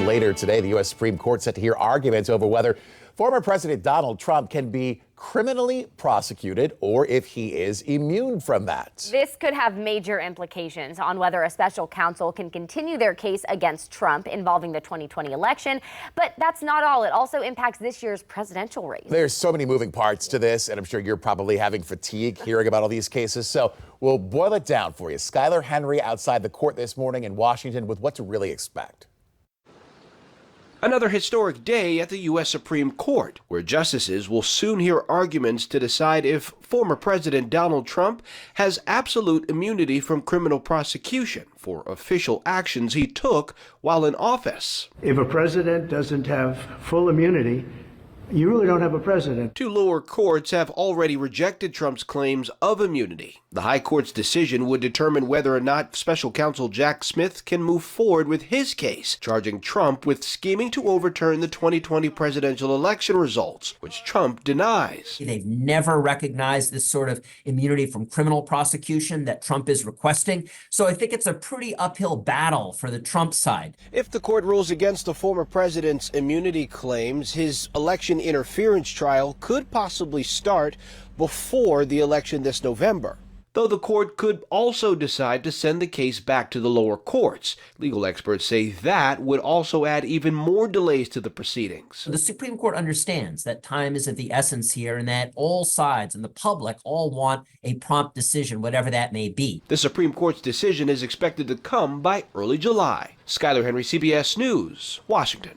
later today, the U.S. Supreme Court set to hear arguments over whether former President Donald Trump can be criminally prosecuted or if he is immune from that. This could have major implications on whether a special counsel can continue their case against Trump involving the 2020 election. But that's not all. It also impacts this year's presidential race. There's so many moving parts to this, and I'm sure you're probably having fatigue hearing about all these cases. So we'll boil it down for you. Skylar Henry outside the court this morning in Washington with what to really expect. Another historic day at the U.S. Supreme Court, where justices will soon hear arguments to decide if former President Donald Trump has absolute immunity from criminal prosecution for official actions he took while in office. If a president doesn't have full immunity, you really don't have a president. Two lower courts have already rejected Trump's claims of immunity. The High Court's decision would determine whether or not special counsel Jack Smith can move forward with his case, charging Trump with scheming to overturn the 2020 presidential election results, which Trump denies. They've never recognized this sort of immunity from criminal prosecution that Trump is requesting. So I think it's a pretty uphill battle for the Trump side. If the court rules against the former president's immunity claims, his election interference trial could possibly start before the election this November. Though the court could also decide to send the case back to the lower courts. Legal experts say that would also add even more delays to the proceedings. The Supreme Court understands that time is of the essence here and that all sides and the public all want a prompt decision, whatever that may be. The Supreme Court's decision is expected to come by early July. Skylar Henry, CBS News, Washington.